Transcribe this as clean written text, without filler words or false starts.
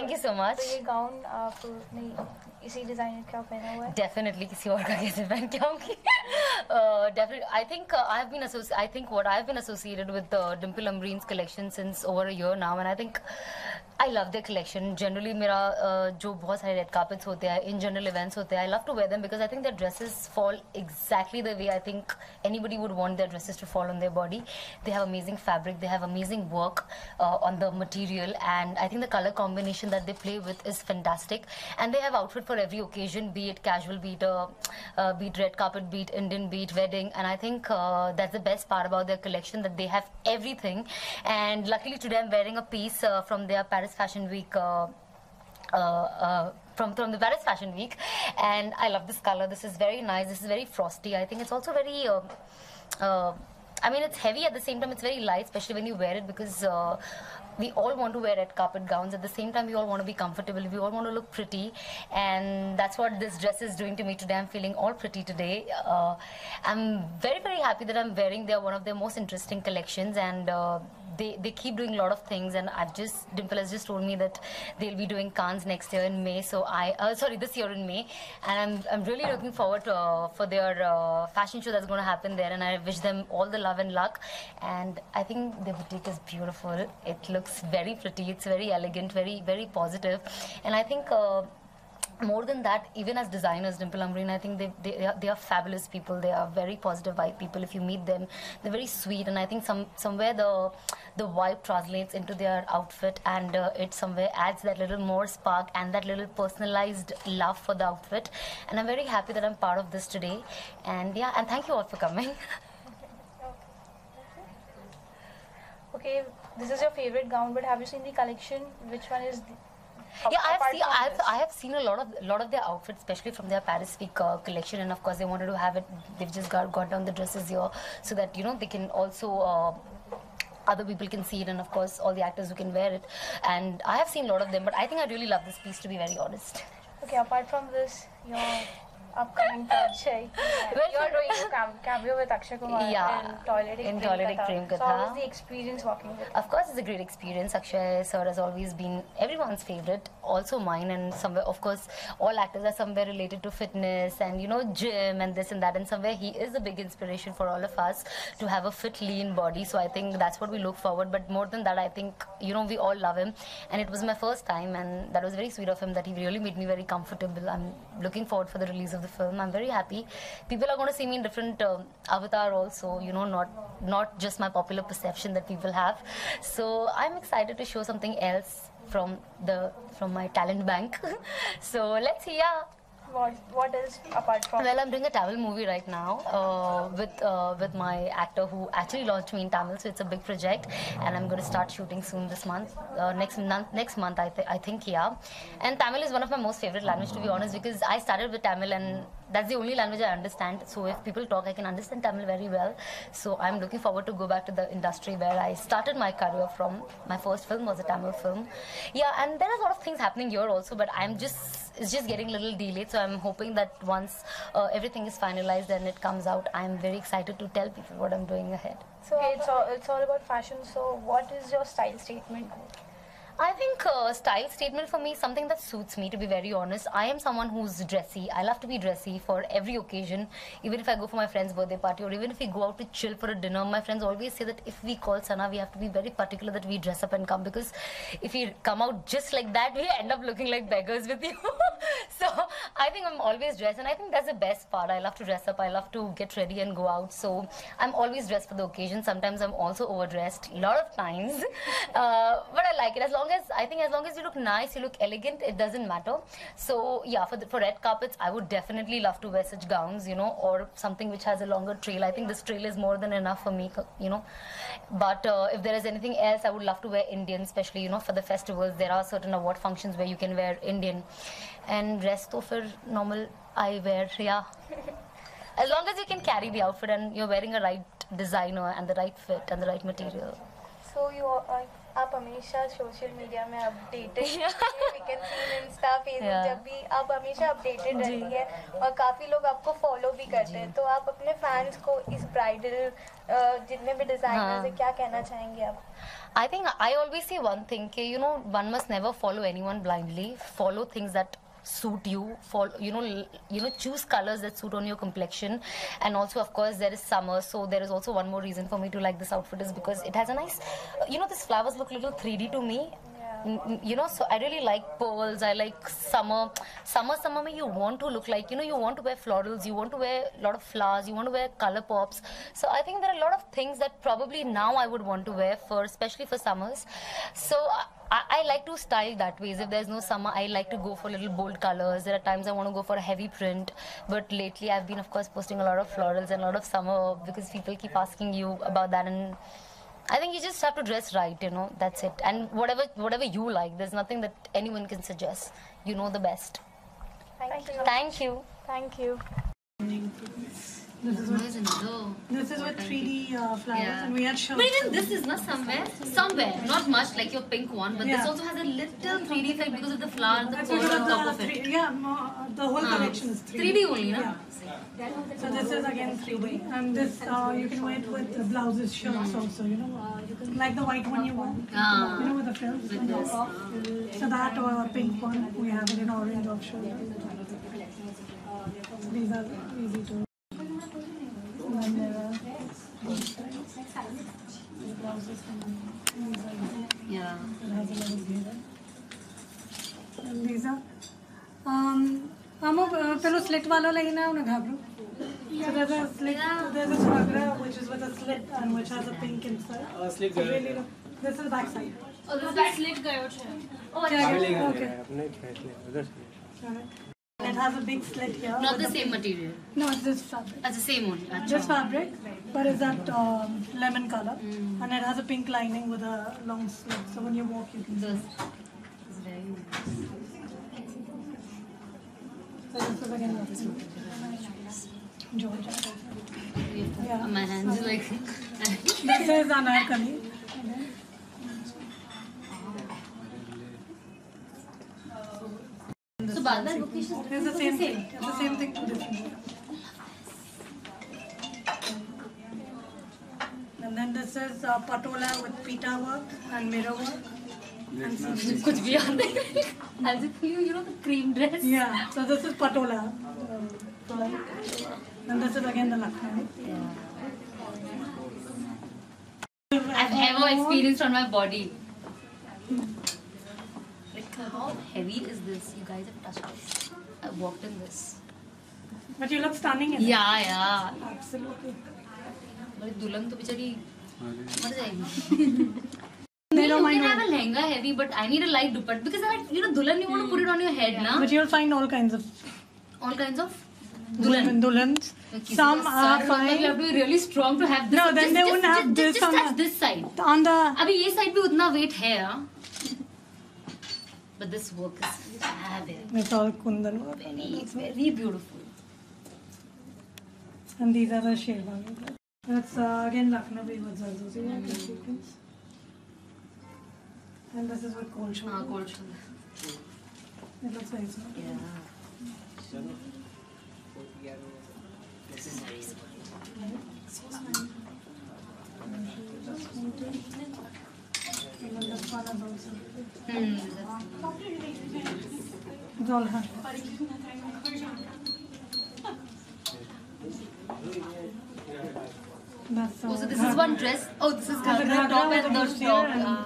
Thank you so much. तो ये gown आपने इसी डिजाइनर का पहना हुआ है? Definitely किसी और का कैसे पहन के आऊँगी? Definitely. I think I think what I've been associated with Dimple Ambreen's collection since over a year now, and I think I love their collection. Generally, मेरा जो बहुत सारे red carpets होते हैं, in general events होते हैं, I love to wear them because I think their dresses fall exactly the way I think anybody would want their dresses to fall on their body. They have amazing fabric, they have amazing work on the material, and I think the color combination that they play with is fantastic. And they have outfit for every occasion, be it casual, be it red carpet, be it Indian, be it wedding. And I think that's the best part about their collection, that they have everything. And luckily today I'm wearing a piece from their Paris Fashion Week. From the Paris Fashion Week, and I love this color. This is very nice. This is very frosty. I think it's also very I mean, it's heavy, at the same time it's very light, especially when you wear it, because we all want to wear red carpet gowns. At the same time, we all want to be comfortable, we all want to look pretty, and that's what this dress is doing to me today. I'm feeling all pretty today. I'm very, very happy that I'm wearing one of their most interesting collections, and they keep doing a lot of things, and Dimple has just told me that they'll be doing Cannes next year in May, so this year in May, and I'm really looking forward for their fashion show that's going to happen there, and I wish them all the love and luck. And I think their boutique is beautiful. It looks very pretty, it's very elegant, very, very positive, and I think more than that, even as designers, Dimple Ambreen, I think they are fabulous people. They are very positive vibe people. If you meet them, they're very sweet, and I think somewhere the vibe translates into their outfit, and it somewhere adds that little more spark and that little personalized love for the outfit. And I'm very happy that I'm part of this today. And yeah, and thank you all for coming. Okay, this is your favorite gown, but have you seen the collection? Which one is yeah, I have seen a lot of their outfits, especially from their Paris Week collection, and of course they wanted to have it. They've just got down the dresses here so that they can also other people can see it, and of course all the actors who can wear it. And I have seen a lot of them, but I think I really love this piece, to be very honest. Okay, apart from this, your upcoming project, you're doing a cameo with Akshay Kumar in Toiletic Prem Katha. So how was the experience working with him? Of course, it's a great experience. Akshay sir has always been everyone's favorite, also mine, and somewhere, of course, all actors are somewhere related to fitness and gym and this and that, and somewhere he is a big inspiration for all of us to have a fit, lean body. So I think that's what we look forward. But more than that, I think we all love him, and it was my first time, and that was very sweet of him that he really made me very comfortable. I'm looking forward for the release of the film. I'm very happy. People are going to see me in different avatar also, not just my popular perception that people have. So I'm excited to show something else from my talent bank. So let's see. Yeah. What else apart from? Well, I'm doing a Tamil movie right now with my actor who actually launched me in Tamil, so it's a big project, and I'm going to start shooting soon this month. Next month, I think, yeah. And Tamil is one of my most favorite language, to be honest, because I started with Tamil, and that's the only language I understand. So if people talk, I can understand Tamil very well. So I'm looking forward to go back to the industry where I started my career from. My first film was a Tamil film. Yeah, and there are a lot of things happening here also, but it's just getting a little delayed. So I'm hoping that once everything is finalized and it comes out, I'm very excited to tell people what I'm doing ahead. So okay, it's all about fashion. So what is your style statement? I think style statement for me is something that suits me, to be very honest. I am someone who's dressy. I love to be dressy for every occasion. Even if I go for my friend's birthday party, or even if we go out to chill for a dinner, my friends always say that if we call Sana, we have to be very particular that we dress up and come, because if we come out just like that, we end up looking like beggars with you. So I think I'm always dressed, and I think that's the best part. I love to dress up. I love to get ready and go out. So I'm always dressed for the occasion. Sometimes I'm also overdressed, a lot of times. But I like it. As long as you look nice, you look elegant, it doesn't matter. So yeah, for red carpets, I would definitely love to wear such gowns, or something which has a longer trail. I think this trail is more than enough for me, But if there is anything else, I would love to wear Indian, especially, for the festivals. There are certain award functions where you can wear Indian. And rest of it, normal, I wear, yeah. As long as you can carry the outfit and you're wearing a right designer and the right fit and the right material. So आप हमेशा social media में updated we can see Insta Facebook जब भी आप हमेशा updated रहती है और काफ़ी लोग आपको फॉलो भी करते हैं, तो आप अपने फैंस को इस ब्राइडल जितने भी डिज़ाइनर्स हैं क्या कहना चाहेंगे आप? I think I always say one thing, you know, one must never follow anyone blindly. Follow things that suit you. Follow, you know, choose colors that suit on your complexion. And also, of course, there is summer, so there is also one more reason for me to like this outfit is because it has a nice, you know, these flowers look a little 3D to me. You know, so I really like pearls. I like summer. Summer mein you want to look like, you know, you want to wear florals, you want to wear a lot of flowers, you want to wear color pops. So I think there are a lot of things that probably now I would want to wear for, especially for summers. So I like to style that way. If there's no summer, I like to go for little bold colors. There are times I want to go for a heavy print. But lately I've been, of course, posting a lot of florals and a lot of summer because people keep asking you about that, and I think you just have to dress right, you know, that's it. And whatever you like, there's nothing that anyone can suggest. You know the best. Thank you. Thank you. Thank you. This is with 3D flowers, and we had shirts. But even this is not somewhere, not much like your pink one, but this also has a little 3D effect because of the flower and the pearl on top of it. The whole collection is 3D. 3D only, no? Yeah. So this is again 3D, and this you can wear it with blouses, shirts also. You know, like the white one you want. You know, with the frills. So that or a pink one, we have it in orange option. These are easy to. Yeah. And these are fellow slit wala lagina una ghabru. So there's a slit, there's a sagra which is with a slit and which has a pink inside. Slit So really, this is the back side. Oh, this is slit gayo Okay. It has a big slit here. Not the same material. No, it's this fabric. That's the same one. This fabric, but it's that lemon color, and it has a pink lining with a long slit. So when you walk, you can. This is very nice. So this is again Georgia. Yeah. My hands are like. This is Anarkali. So Baghdad location It's the same thing. It's the same thing, two different. And then this is patola with pita work and mirror work. कुछ भी याद नहीं. As if you know the cream dress. Yeah. So this is patola. And this is again the Lucknow. I've ever experienced on my body. Like how heavy is this? You guys have touched this. I walked in this. But you look stunning in it. Yeah. Absolutely. But दुल्हन तो बेचारी मर जाएगी. They don't You mind. can have a lehenga heavy, but I need a light dupatta because dulan you want to put it on your head, na? But you'll find all kinds of Dulan. dulhans. Some are fine. You have to be really strong to have this. No, then they wouldn't have this Just on touch the- this side. On the अभी ये side भी उतना weight है, हाँ? But this work is fabulous. it's all kundan work. Very beautiful. And these are the sherwani. That's again Lucknowi with zardozi and the sequins. And this is with cold shoulder. Gold shoulder. It looks very small. Yeah. This is very small. And then this one is also. It's all her. That's Oh, so this is one dress. Oh, this is the top and the top.